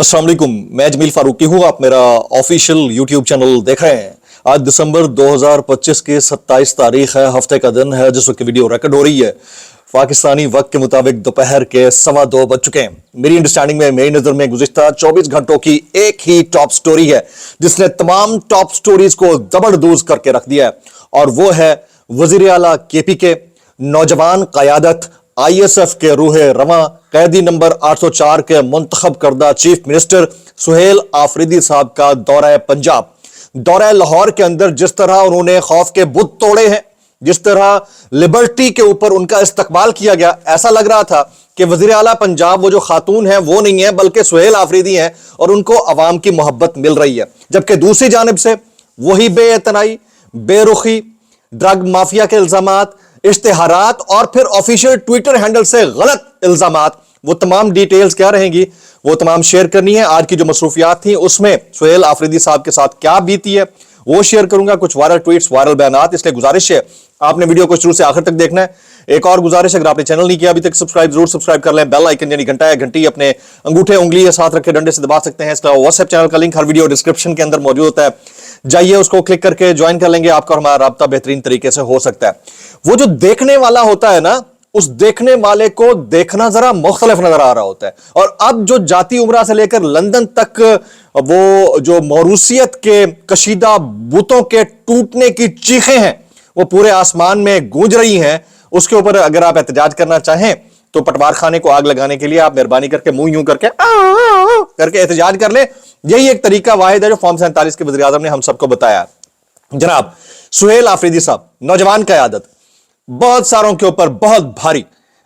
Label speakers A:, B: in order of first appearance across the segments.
A: अस्सलाम वालेकुम, मैं जमील फारूकी हूँ। आप मेरा ऑफिशियल यूट्यूब चैनल देख रहे हैं। आज दिसंबर 2025 की 27 तारीख है, हफ्ते का दिन है जिस वक्त वीडियो रिकॉर्ड हो रही है। पाकिस्तानी वक्त के मुताबिक दोपहर के 2:15 बज चुके हैं। मेरी अंडरस्टैंडिंग में, मेरी नजर में गुज़िश्ता 24 घंटों की एक ही टॉप स्टोरी है जिसने तमाम टॉप स्टोरीज को जबरदोज करके रख दिया है, और वो है वजीर आला केपी के नौजवान क़यादत, ISF के रूहे रवां, कैदी नंबर 804 के मुंतखब करदा चीफ मिनिस्टर सुहेल आफरीदी साहब का दौरा पंजाब। दौरा लाहौर के अंदर जिस तरह उन्होंने खौफ के बुत तोड़े हैं, जिस तरह लिबर्टी के ऊपर उनका इस्तकबाल किया गया, ऐसा लग रहा था कि वजीर आला पंजाब वो जो खातून है वो नहीं है बल्कि सुहेल आफरीदी हैं, और उनको अवाम की मोहब्बत मिल रही है। जबकि दूसरी जानिब से वही बेइतनाई, बेरुखी, ड्रग माफिया के इल्जामात, इश्तिहारात और फिर ऑफिशियल ट्विटर हैंडल से गलत इल्जामात, वो तमाम डिटेल्स क्या रहेंगी वो तमाम शेयर करनी है। आज की जो मसरूफियात थी उसमें सुहेल आफरीदी साहब के साथ क्या बीती है वो शेयर करूंगा, कुछ वायरल ट्वीट्स, वायरल बयानात। इसलिए गुजारिश है आपने वीडियो को शुरू से आखिर तक देखना है। एक और गुजारिश, अगर आपने चैनल नहीं किया अभी तक सब्सक्राइब जरूर सब्सक्राइब कर लें। बेल आइकन यानी घंटा या घंटी अपने अंगूठे उंगली के साथ रखे डंडे से दबा सकते हैं। इसका व्हाट्सएप चैनल का लिंक हर वीडियो डिस्क्रिप्शन के अंदर मौजूद होता है, जाइए उसको क्लिक करके ज्वाइन कर लेंगे। आपका और हमारा राब्ता बेहतरीन तरीके से हो सकता है। वो जो देखने वाला होता है ना, उस देखने वाले को देखना जरा मुख्तलिफ नजर आ रहा होता है। और अब जो जाती उमरा से लेकर लंदन तक वो जो मौरूसियत के कशीदा बूतों के टूटने की चीखें हैं वो पूरे आसमान में गूंज रही हैं, उसके ऊपर अगर आप एहतजाज करना चाहें तो पटवार खाने को आग लगाने के लिए आप मेहरबानी करके मुंह यूं करके करके एहतजाज कर ले। यही एक तरीका वाहिद है जो फॉर्म 47 के वज़ीर आज़म ने हम सबको बताया। जनाब सुहेल आफरीदी साहब, नौजवान क़यादत, बहुत सारों के ऊपर बहुत भारी।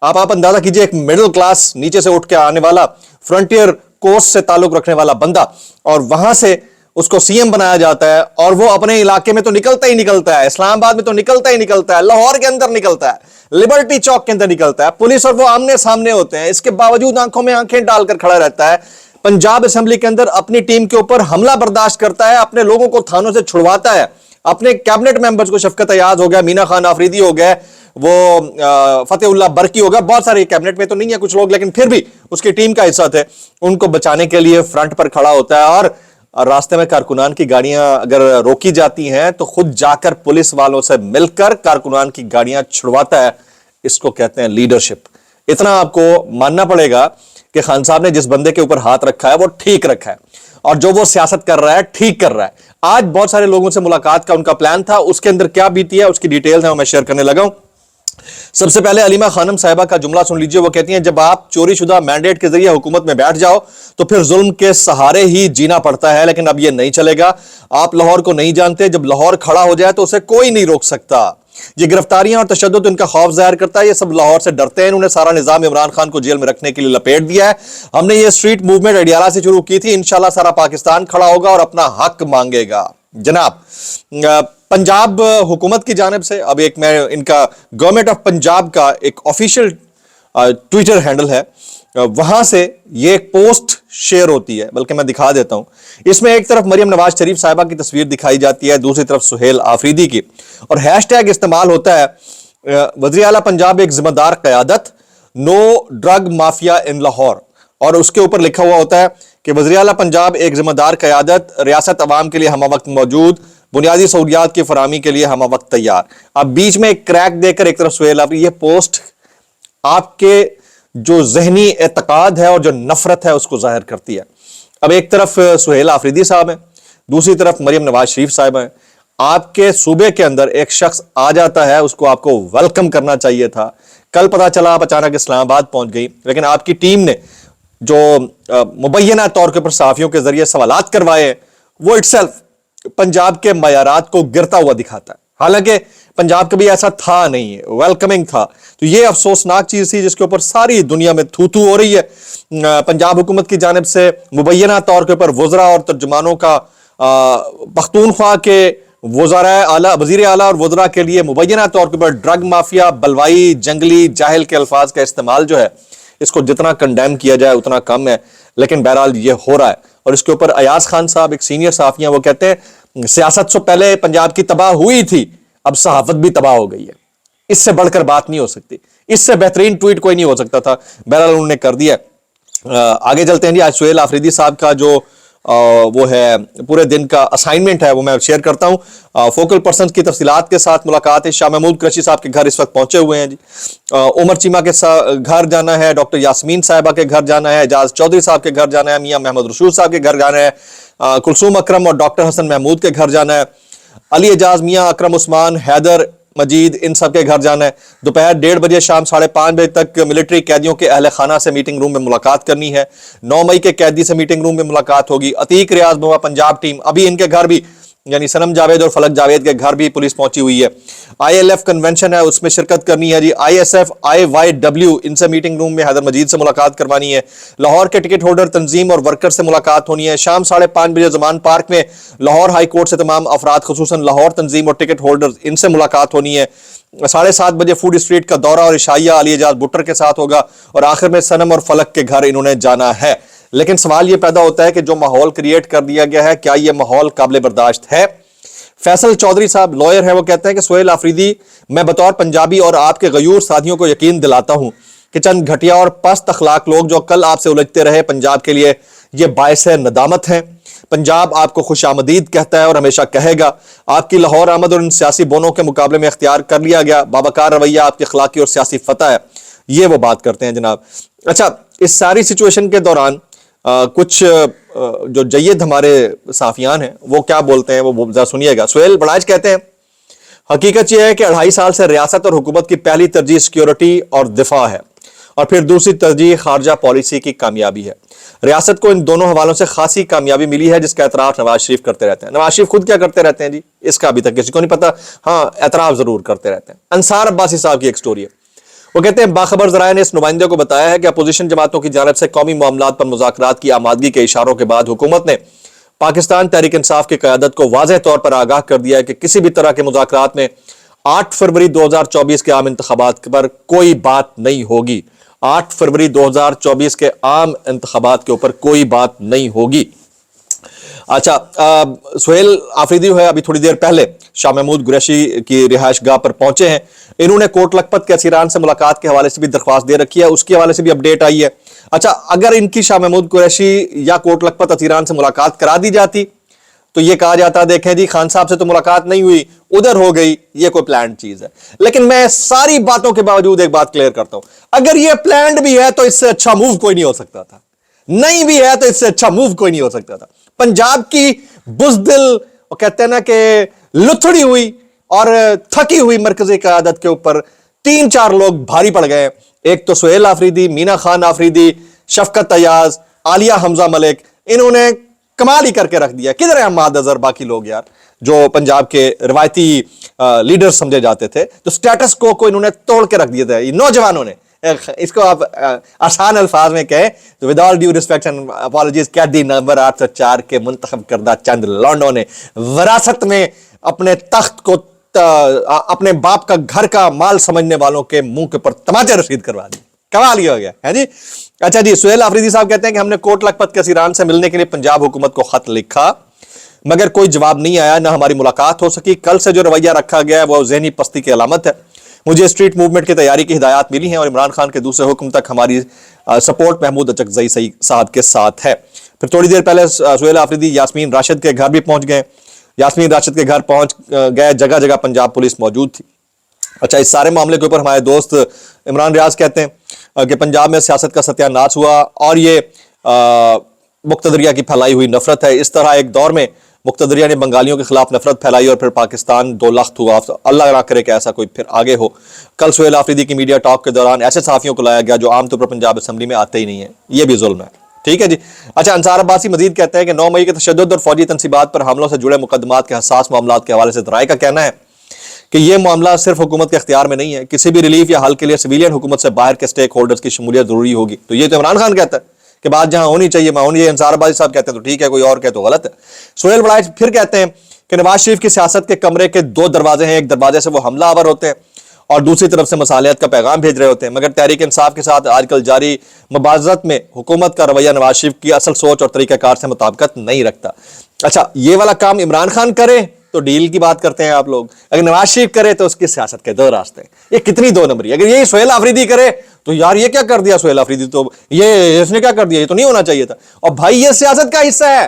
A: आप अंदाजा कीजिए, एक मिडिल क्लास नीचे से उठ के आने वाला, फ्रंटियर कोस्ट से ताल्लुक रखने वाला बंदा, और वहां से उसको सीएम बनाया जाता है, और वो अपने इलाके में तो निकलता ही निकलता है, इस्लामाबाद में तो निकलता ही निकलता है, लाहौर के अंदर निकलता है, लिबर्टी चौक के अंदर निकलता है, पुलिस और वो आमने सामने होते हैं। इसके बावजूद आंखों में आंखें डालकर खड़ा रहता है। पंजाब असेंबली के अंदर अपनी टीम के ऊपर हमला बर्दाश्त करता है, अपने लोगों को थानों से छुड़वाता है, अपने कैबिनेट मेंबर्स को, शफकत अयाज हो गया, मीना खान आफरीदी हो गए, वो फतेहुल्लाह बरकी हो गया, बहुत सारे कैबिनेट में तो नहीं है कुछ लोग, लेकिन फिर भी उसकी टीम का हिस्सा थे, उनको बचाने के लिए फ्रंट पर खड़ा होता है। और रास्ते में कारकुनान की गाड़ियां अगर रोकी जाती हैं तो खुद जाकर पुलिस वालों से मिलकर कारकुनान की गाड़ियां छुड़वाता है। इसको कहते हैं लीडरशिप। इतना आपको मानना पड़ेगा कि खान साहब ने जिस बंदे के ऊपर हाथ रखा है वो ठीक रखा है, और जो वो सियासत कर रहा है ठीक कर रहा है। आज बहुत सारे लोगों से मुलाकात का उनका प्लान था, उसके अंदर क्या बीती है उसकी डिटेल्स है मैं शेयर करने लगा हूं। सबसे पहले अलीमा खानम साहिबा का जुमला सुन लीजिए। वो कहती हैं, जब आप चोरी शुदा मैंडेट के जरिए हुकूमत में बैठ जाओ तो फिर जुल्म के सहारे ही जीना पड़ता है, लेकिन अब यह नहीं चलेगा। आप लाहौर को नहीं जानते, जब लाहौर खड़ा हो जाए तो उसे कोई नहीं रोक सकता। ये गिरफ्तारियां और तशद्दुद इनका खौफ जाहिर करता है। ये सब लाहौर से डरते हैं। इन्होंने सारा निजाम इमरान खान को जेल में रखने के लिए लपेट दिया है। हमने ये स्ट्रीट मूवमेंट अडियाला से शुरू की थी, इंशाल्लाह सारा पाकिस्तान खड़ा होगा और अपना हक मांगेगा। जनाब पंजाब हुकूमत की जानिब से अब एक, मैं इनका गवर्नमेंट ऑफ पंजाब का एक ऑफिशियल ट्विटर हैंडल है, वहां से ये एक पोस्ट शेयर होती है, बल्कि मैं दिखा देता हूं। इसमें एक तरफ मरियम नवाज शरीफ साहिबा की तस्वीर दिखाई जाती है, दूसरी तरफ सुहेल आफरीदी की, और हैशटैग इस्तेमाल होता है वज़ीर आला पंजाब एक जिम्मेदार क़यादत, नो ड्रग माफिया इन लाहौर, और उसके ऊपर लिखा हुआ होता है कि वज़ीर आला पंजाब एक जिम्मेदार क़यादत, रियासत अवाम के लिए हम वक्त मौजूद, बुनियादी सहूलियात की फराहमी के लिए हम वक्त तैयार। अब बीच में एक क्रैक देकर एक तरफ सुहेल आफरीदी, ये पोस्ट आपके जो जहनी एतकाद है और जो नफरत है उसको जाहिर करती है। अब एक तरफ सुहेल आफरीदी साहब हैं, दूसरी तरफ मरियम नवाज शरीफ साहब हैं। आपके सूबे के अंदर एक शख्स आ जाता है, उसको आपको वेलकम करना चाहिए था। कल पता चला आप अचानक इस्लामाबाद पहुंच गई, लेकिन आपकी टीम ने जो मुबैना तौर के ऊपर सहाफियों के जरिए सवालात करवाए, वो इटसेल्फ पंजाब के मयारात को गिरता हुआ दिखाता है। हालांकि पंजाब कभी ऐसा था नहीं है, वेलकमिंग था। तो ये अफसोसनाक चीज थी जिसके ऊपर सारी दुनिया में थू थू हो रही है। पंजाब हुकूमत की जानिब से मुबैना तौर के ऊपर वज़रा और तर्जुमानों का पख्तूनख्वा के वज़ीर आला और वज़रा के लिए मुबैना तौर के ऊपर ड्रग माफिया, बलवाई, जंगली, जाहिल के अल्फाज का इस्तेमाल जो है, इसको जितना कंडेम किया जाए उतना कम है, लेकिन बहरहाल ये हो रहा है। और इसके ऊपर अयाज खान साहब एक सीनियर सहाफी हैं, वो कहते हैं सियासत से पहले पंजाब की तबाह हुई थी, अब सहाफत भी तबाह हो गई है। इससे बढ़कर बात नहीं हो सकती, इससे बेहतरीन ट्वीट कोई नहीं हो सकता था। बहरहाल उन्होंने कर दिया। आगे चलते हैं जी। आज सुहेल आफरीदी साहब का जो वो है पूरे दिन का असाइनमेंट है वो मैं शेयर करता हूं। फोकल पर्सन की तफसीलात के साथ मुलाकात है। शाह महमूद कुरैशी साहब के घर इस वक्त पहुंचे हुए हैं जी। उमर चीमा के घर जाना है, डॉक्टर यास्मीन साहिबा के घर जाना है, एजाज चौधरी साहब के घर जाना है, मियां महमद रसूल साहब के घर जाना है, कुलसूम अकरम और डॉक्टर हसन महमूद के घर जाना है, अली एजाज, मियां अकरम उस्मान, हैदर मजीद, इन सब के घर जाना है। दोपहर 1:30 बजे शाम 5:30 बजे तक मिलिट्री कैदियों के अहले खाना से मीटिंग रूम में मुलाकात करनी है। 9 मई के कैदी से मीटिंग रूम में मुलाकात होगी। अतीक रियाज बुआ पंजाब टीम, अभी इनके घर भी यानी सनम जावेद और फलक जावेद के घर भी पुलिस पहुंची हुई है। ILF कन्वेंशन है, उसमें शिरकत करनी है जी। ISF IYW, इनसे मीटिंग रूम में हैदर मजीद से मुलाकात करवानी है। लाहौर के टिकट होल्डर तंजीम और वर्कर से मुलाकात होनी है। शाम 5:30 बजे जमान पार्क में लाहौर हाई कोर्ट से तमाम अफराद खुसूसन लाहौर तंजीम और टिकट होल्डर इनसे मुलाकात होनी है। 7:30 बजे फूड स्ट्रीट का दौरा और इशाइया अली एजाज बुट्टर के साथ होगा और आखिर में सनम और फलक के घर इन्होंने जाना है। लेकिन सवाल यह पैदा होता है कि जो माहौल क्रिएट कर दिया गया है, क्या यह माहौल काबिल बर्दाश्त है? फैसल चौधरी साहब लॉयर है, वो कहते हैं कि सुहेल आफरीदी, मैं बतौर पंजाबी और आपके गयूर साथियों को यकीन दिलाता हूं कि चंद घटिया और पस्त अखलाक लोग जो कल आपसे उलझते रहे पंजाब के लिए, ये बायस नदामत हैं। पंजाब आपको खुशामदीद कहता है और हमेशा कहेगा। आपकी लाहौर आमद और इन सियासी बोनों के मुकाबले में इख्तियार कर लिया गया बाबाकार रवैया आपकी अखलाकी और सियासी फतह है। ये वो बात करते हैं जनाब। अच्छा, इस सारी सिचुएशन के दौरान कुछ जो जय्यद हमारे साफियान हैं वो क्या बोलते हैं, वो जरा सुनिएगा। सुहेल बड़ाइच कहते हैं, हकीकत यह है कि 2.5 साल से रियासत और हुकूमत की पहली तरजीह सिक्योरिटी और दिफा है और फिर दूसरी तरजीह खारजा पॉलिसी की कामयाबी है। रियासत को इन दोनों हवालों से खासी कामयाबी मिली है, जिसका एतराफ नवाज शरीफ करते रहते हैं। नवाज शरीफ खुद क्या करते रहते हैं जी, इसका अभी तक किसी को नहीं पता। हाँ, एतराफ जरूर करते रहते हैं। अंसार अब्बासी साहब की एक स्टोरी है, वो कहते हैं, बाखबर जराए ने इस नुमाइंदे को बताया है कि अपोजिशन जमातों की जानब से कौमी मामलात पर मुज़ाकरात की आमादगी के इशारों के बाद हुकूमत ने पाकिस्तान तहरीक इंसाफ की क़यादत को वाज़ेह तौर पर आगाह कर दिया है कि किसी भी तरह के मुज़ाकरात में 8 फरवरी 2024 के आम इंतखाबात पर कोई बात नहीं होगी। 8 फरवरी 2024 के आम इंतखाबात के ऊपर कोई बात नहीं होगी। अच्छा, सुहेल आफरीदी है अभी थोड़ी देर पहले शाह महमूद कुरैशी की रिहाइश गाह पर पहुंचे हैं। इन्होंने कोट लखपत के असीरान से मुलाकात के हवाले से भी दरख्वास्त दे रखी है, उसके हवाले से भी अपडेट आई है। अच्छा, अगर इनकी शाह महमूद कुरैशी या कोट लखपत असीरान से मुलाकात करा दी जाती तो ये कहा जाता, देखें जी खान साहब से तो मुलाकात नहीं हुई, उधर हो गई, ये कोई प्लान चीज है। लेकिन मैं सारी बातों के बावजूद एक बात क्लियर करता हूं, अगर ये प्लान भी है तो इससे अच्छा मूव कोई नहीं हो सकता था, नहीं भी है तो इससे अच्छा मूव कोई नहीं हो सकता था। पंजाब की बुज़दिल, वो कहते हैं ना कि लुथड़ी हुई और थकी हुई मरकजी क़यादत के ऊपर 3-4 लोग भारी पड़ गए। एक तो सुहेल आफरीदी, मीना खान आफरीदी, शफकत अयाज, आलिया हमजा मलिक, इन्होंने कमाल ही करके रख दिया। किधर है अहमद अजहर, बाकी लोग यार जो पंजाब के रिवायती लीडर समझे जाते थे, तो स्टेटस को इन्होंने तोड़ के रख दिया था नौजवानों ने। इसको आप आसान अल्फाज में कहें तो with all due respect and apologies, कैदी नंबर 804 के मुंतखब करदा चंद लौंडों ने विरासत में अपने तख्त को अपने बाप का घर का माल समझने वालों के मुंह के ऊपर तमाचे रसीद करवा दी। कमाल ही हो गया है जी। अच्छा जी, सुहेल आफरीदी साहब कहते हैं कि हमने कोट लखपत के असीरान से मिलने के लिए पंजाब हुकूमत को खत लिखा मगर कोई जवाब नहीं आया, ना हमारी मुलाकात हो सकी। कल से जो रवैया रखा गया है वो ज़हनी पस्ती की अलामत है। मुझे स्ट्रीट मूवमेंट की तैयारी की हिदायत मिली है और इमरान खान के दूसरे हुक्म तक हमारी सपोर्ट महमूद अचकज़ई सही साहब के साथ है। फिर थोड़ी देर पहले सुहेल आफरीदी यास्मीन राशिद के घर भी पहुंच गए। यास्मीन राशिद के घर पहुंच गए, जगह जगह पंजाब पुलिस मौजूद थी। अच्छा, इस सारे मामले के ऊपर हमारे दोस्त इमरान रियाज कहते हैं कि पंजाब में सियासत का सत्यानाश हुआ और ये मुक्तदरिया की फैलाई हुई नफरत है। इस तरह एक दौर में मुक्तदरिया ने बंगालियों के खिलाफ नफरत फैलाई और फिर पाकिस्तान 2 लख्त हुआ। अल्लाह ना करे कि ऐसा कोई फिर आगे हो। कल सुहेल आफरीदी की मीडिया टॉक के दौरान ऐसे सहाफियों को लाया गया जो आमतौर पर पंजाब असम्बली में आते ही नहीं है, ये भी जुल्म है। ठीक है जी। अच्छा, अंसार अब्बासी मजीद कहते हैं कि 9 मई के तशद्दुद और फौजी तनसीबात पर हमलों से जुड़े मुकदमात के हसास मामलात के हवाले से राय का कहना है कि यह मामला सिर्फ हुकूमत के इख्तियार में नहीं है, किसी भी रिलीफ या हल के लिए सिविलियन हुकूमत से बाहर के स्टेक होल्डर्स की शमूलियत जरूरी होगी। तो ये तो इमरान खान कहता है कि बात जहां होनी चाहिए वहां होनी है। अंसार अब्बासी साहब कहते हैं तो ठीक है, कोई और कहे तो गलत है। सुहेल बड़ाइच फिर कहते हैं कि नवाज शरीफ की सियासत के कमरे के 2 दरवाजे हैं, एक दरवाजे से वो हमला आवर होते हैं और दूसरी तरफ से मसालियत का पैगाम भेज रहे होते हैं। मगर तहरीक इंसाफ के साथ आजकल जारी मुबाज़त में हुकूमत का रवैया नवाज शरीफ की असल सोच और तरीक़ाकार से मुताबिकत नहीं रखता। अच्छा, ये वाला काम इमरान खान करे तो डील की बात करते हैं आप लोग, अगर नवाज शरीफ करे तो उसकी सियासत के 2 रास्ते हैं। ये कितनी 2 नंबरी। अगर यही सुहेल आफरीदी करे तो यार ये क्या कर दिया सुहेल अफरीदी, तो ये इसने क्या कर दिया, ये तो नहीं होना चाहिए था। और भाई ये सियासत का हिस्सा है,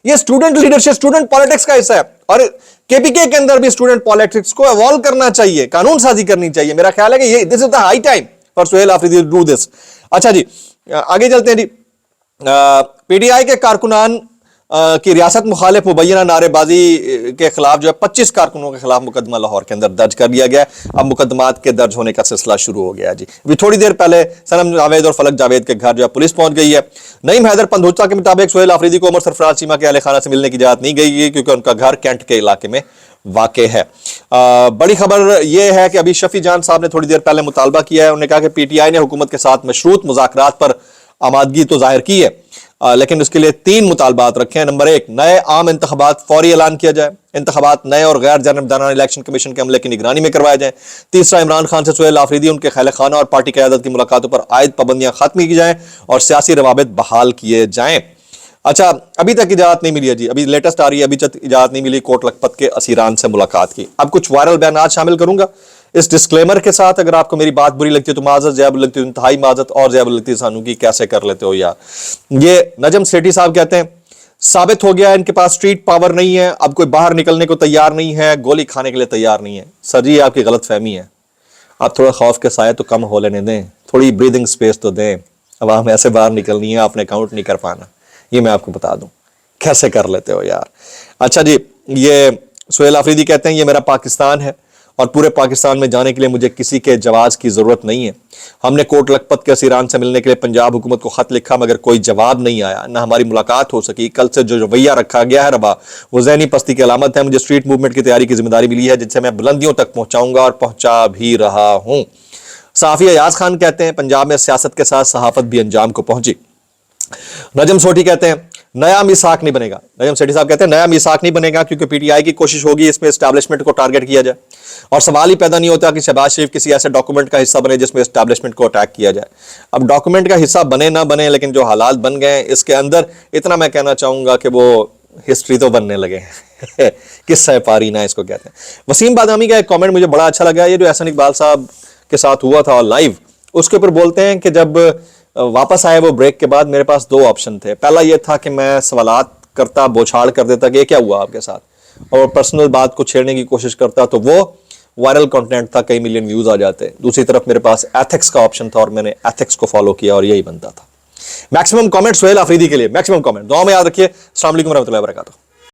A: ये स्टूडेंट लीडरशिप, स्टूडेंट पॉलिटिक्स का हिस्सा है, और केपीके के अंदर भी स्टूडेंट पॉलिटिक्स को इवॉल्व करना चाहिए, कानून साजी करनी चाहिए। मेरा ख्याल है कि ये this is the high time for Suhail Afridi to do this. अच्छा जी, आगे चलते हैं जी। पीटीआई के कारकुनान की रियासत मुखालिफ मुबैना नारेबाजी के खिलाफ जो है 25 कारकुनों के खिलाफ मुकदमा लाहौर के अंदर दर्ज कर लिया गया। अब मुकदमात के दर्ज होने का सिलसिला शुरू हो गया जी। अभी थोड़ी देर पहले सनम जावेद और फलक जावेद के घर जो है पुलिस पहुंच गई है। नईम हैदर पंधुचा के मुताबिक सुहेल अफरीदी को उमर सरफराज चीमा के अहले खाना से मिलने की इजाजत नहीं गई है, क्योंकि उनका घर कैंट के इलाके में वाक़ है। बड़ी खबर यह है कि अभी शफी जान साहब ने थोड़ी देर पहले मुतालबा किया है। उन्होंने कहा कि पीटीआई ने हुकूमत के साथ मशरूत मुज़ाकरात पर आमादगी तो जाहिर की है, लेकिन उसके लिए 3 मुतालबात रखे हैं। नंबर 1, नए आम इंतखाबात फौरी ऐलान किया जाए, इंतखाबात नए और गैर जानबदाराना इलेक्शन कमीशन के अमले की निगरानी में करवाए जाए। तीसरा, इमरान खान से सुहेल अफरीदी, उनके खैल खाना और पार्टी क़यादत की मुलाकातों पर आयद पाबंदियां खत्म की जाएं और सियासी रवाबित बहाल किए जाएं। अच्छा, अभी तक इजाजत नहीं मिली है जी, अभी लेटेस्ट आ रही है, अभी तक इजाजत नहीं मिली कोट लखपत के असीरान से मुलाकात की। अब कुछ वायरल बयान शामिल करूंगा इस डिस्क्लेमर के साथ। अगर आपको मेरी बात बुरी लगती है तो माजत, ज़्यादा लगती है इंतहाई माजत, और ज़्यादा लगती है सानू की कैसे कर लेते हो यार। ये नजम सेठी साहब कहते हैं साबित हो गया है इनके पास स्ट्रीट पावर नहीं है, अब कोई बाहर निकलने को तैयार नहीं है, गोली खाने के लिए तैयार नहीं है। सर जी, आपकी गलत फहमी है, आप थोड़ा खौफ के साए तो कम हो लेने दें, थोड़ी ब्रीदिंग स्पेस तो दें। अब हम ऐसे बाहर निकलनी है, आपने काउंट नहीं कर पाना, ये मैं आपको बता दूं कैसे कर लेते हो यार। अच्छा जी, ये सुहेल अफरीदी कहते हैं ये मेरा पाकिस्तान है और पूरे पाकिस्तान में जाने के लिए मुझे किसी के जवाब की जरूरत नहीं है। हमने कोट लखपत के असीरान से मिलने के लिए पंजाब हुकूमत को खत लिखा, मगर कोई जवाब नहीं आया, ना हमारी मुलाकात हो सकी। कल से जो रवैया रखा गया है रबा, वो ज़हनी पस्ती की अलामत है। मुझे स्ट्रीट मूवमेंट की तैयारी की जिम्मेदारी मिली है, जिससे मैं बुलंदियों तक पहुंचाऊंगा और पहुंचा भी रहा हूं। सहाफी अयाज खान कहते हैं पंजाब में सियासत के साथ सहाफत भी अंजाम को पहुंची। नजम सोठी कहते हैं नया मिसाक नहीं बनेगा, नजम सेठी साहब कहते हैं नया मिसाक नहीं बनेगा, क्योंकि पीटीआई की कोशिश होगी इसमें एस्टैब्लिशमेंट को टारगेट किया जाए, और सवाल ही पैदा नहीं होता कि शहबाज शरीफ किसी ऐसे डॉक्यूमेंट का हिस्सा बने जिसमें एस्टैब्लिशमेंट को अटैक किया जाए। अब डॉक्यूमेंट का हिस्सा बने ना बने, लेकिन जो हालात बन गए इसके अंदर, इतना मैं कहना चाहूंगा कि वो हिस्ट्री तो बनने लगे किस्सा पारी ना इसको कहते हैं। वसीम बादामी का एक कॉमेंट मुझे बड़ा अच्छा लगा, ये जो एहसन इकबाल साहब के साथ हुआ था लाइव, उसके ऊपर बोलते हैं कि जब वापस आए वो ब्रेक के बाद, मेरे पास 2 ऑप्शन थे। पहला ये था कि मैं सवालात करता, बौछाड़ कर देता कि ये क्या हुआ आपके साथ, और पर्सनल बात को छेड़ने की कोशिश करता, तो वो वायरल कंटेंट था, कई मिलियन व्यूज आ जाते। दूसरी तरफ मेरे पास एथिक्स का ऑप्शन था और मैंने एथिक्स को फॉलो किया और यही बनता था। मैक्सिमम कमेंट सुहेल अफरीदी के लिए, मैक्सिमम कमेंट दुआ में याद रखिए। अस्सलाम वालेकुम रहमतुल्लाहि व बरकातुहू।